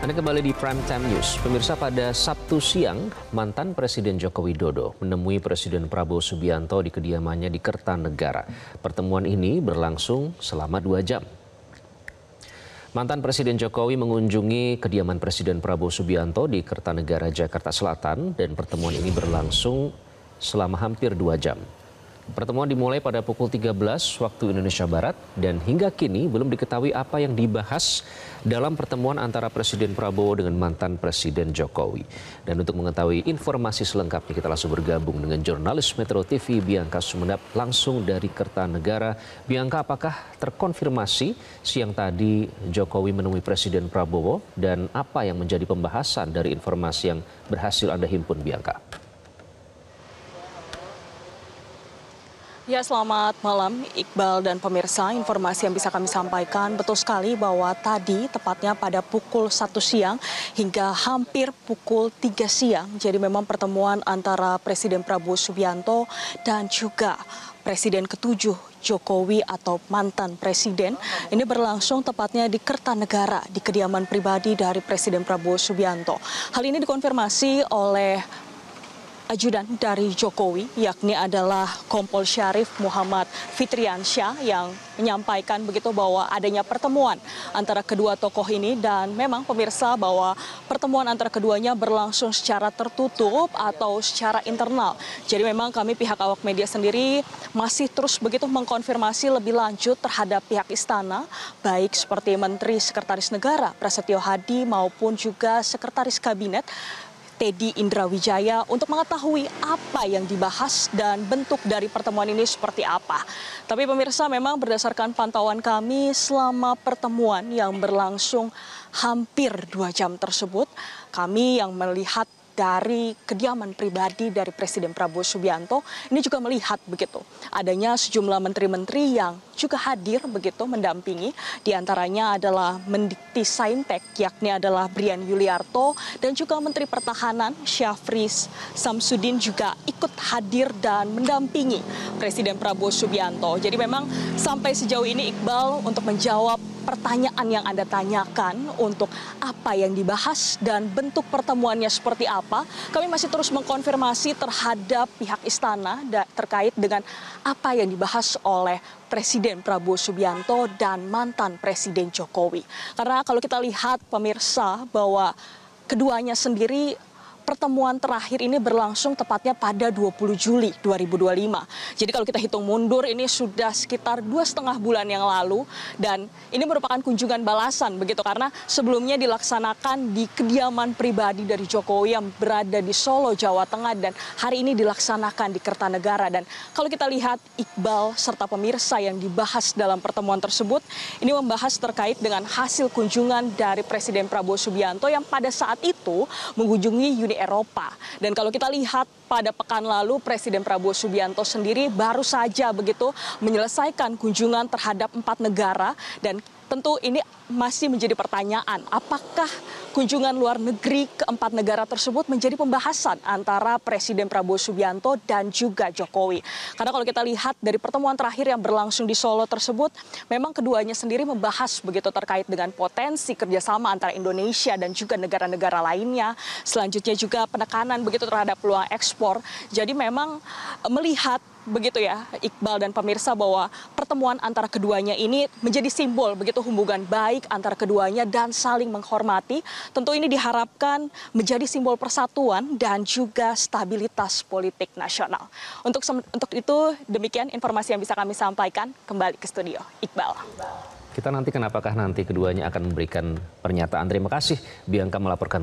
Anda kembali di Prime Time News. Pemirsa, pada Sabtu siang, mantan Presiden Joko Widodo menemui Presiden Prabowo Subianto di kediamannya di Kertanegara. Pertemuan ini berlangsung selama 2 jam. Mantan Presiden Jokowi mengunjungi kediaman Presiden Prabowo Subianto di Kertanegara, Jakarta Selatan, dan pertemuan ini berlangsung selama hampir 2 jam. Pertemuan dimulai pada pukul 13 waktu Indonesia Barat dan hingga kini belum diketahui apa yang dibahas dalam pertemuan antara Presiden Prabowo dengan mantan Presiden Jokowi. Dan untuk mengetahui informasi selengkapnya kita langsung bergabung dengan jurnalis Metro TV Bianca Sumendap langsung dari Kertanegara. Bianca, apakah terkonfirmasi siang tadi Jokowi menemui Presiden Prabowo dan apa yang menjadi pembahasan dari informasi yang berhasil Anda himpun, Bianca? Ya, selamat malam Iqbal dan pemirsa. Informasi yang bisa kami sampaikan betul sekali bahwa tadi tepatnya pada pukul 1 siang hingga hampir pukul 3 siang. Jadi memang pertemuan antara Presiden Prabowo Subianto dan juga Presiden ke-7 Jokowi atau mantan Presiden ini berlangsung tepatnya di Kertanegara, di kediaman pribadi dari Presiden Prabowo Subianto. Hal ini dikonfirmasi oleh ajudan dari Jokowi, yakni adalah Kompol Syarif Muhammad Fitriansyah, yang menyampaikan begitu bahwa adanya pertemuan antara kedua tokoh ini, dan memang pemirsa bahwa pertemuan antara keduanya berlangsung secara tertutup atau secara internal. Jadi memang kami pihak awak media sendiri masih terus begitu mengkonfirmasi lebih lanjut terhadap pihak istana, baik seperti Menteri Sekretaris Negara Prasetyo Hadi maupun juga Sekretaris Kabinet Teddy Indrawijaya untuk mengetahui apa yang dibahas dan bentuk dari pertemuan ini seperti apa. Tapi pemirsa, memang berdasarkan pantauan kami selama pertemuan yang berlangsung hampir 2 jam tersebut, kami yang melihat dari kediaman pribadi dari Presiden Prabowo Subianto ini juga melihat begitu adanya sejumlah menteri-menteri yang juga hadir begitu mendampingi, diantaranya adalah Mendikti Saintek yakni adalah Brian Yuliarto, dan juga Menteri Pertahanan Syafri Samsudin juga ikut hadir dan mendampingi Presiden Prabowo Subianto. Jadi memang sampai sejauh ini Iqbal, untuk menjawab pertanyaan yang Anda tanyakan untuk apa yang dibahas dan bentuk pertemuannya seperti apa, kami masih terus mengkonfirmasi terhadap pihak istana terkait dengan apa yang dibahas oleh Presiden Prabowo Subianto dan mantan Presiden Jokowi. Karena kalau kita lihat pemirsa bahwa keduanya sendiri pertemuan terakhir ini berlangsung tepatnya pada 20 Juli 2025. Jadi kalau kita hitung mundur ini sudah sekitar 2,5 bulan yang lalu, dan ini merupakan kunjungan balasan begitu karena sebelumnya dilaksanakan di kediaman pribadi dari Jokowi yang berada di Solo, Jawa Tengah, dan hari ini dilaksanakan di Kertanegara. Dan kalau kita lihat Iqbal serta pemirsa yang dibahas dalam pertemuan tersebut, ini membahas terkait dengan hasil kunjungan dari Presiden Prabowo Subianto yang pada saat itu mengunjungi Uni Eropa. Dan kalau kita lihat pada pekan lalu Presiden Prabowo Subianto sendiri baru saja begitu menyelesaikan kunjungan terhadap 4 negara, dan tentu ini masih menjadi pertanyaan, apakah kunjungan luar negeri ke 4 negara tersebut menjadi pembahasan antara Presiden Prabowo Subianto dan juga Jokowi. Karena kalau kita lihat dari pertemuan terakhir yang berlangsung di Solo tersebut, memang keduanya sendiri membahas begitu terkait dengan potensi kerjasama antara Indonesia dan juga negara-negara lainnya. Selanjutnya juga penekanan begitu terhadap peluang ekspor. Jadi memang melihat begitu ya Iqbal dan pemirsa bahwa pertemuan antara keduanya ini menjadi simbol begitu hubungan baik antara keduanya dan saling menghormati. Tentu ini diharapkan menjadi simbol persatuan dan juga stabilitas politik nasional. Untuk itu demikian informasi yang bisa kami sampaikan. Kembali ke studio Iqbal. Kita nantikan apakah nanti keduanya akan memberikan pernyataan. Terima kasih Bianca melaporkan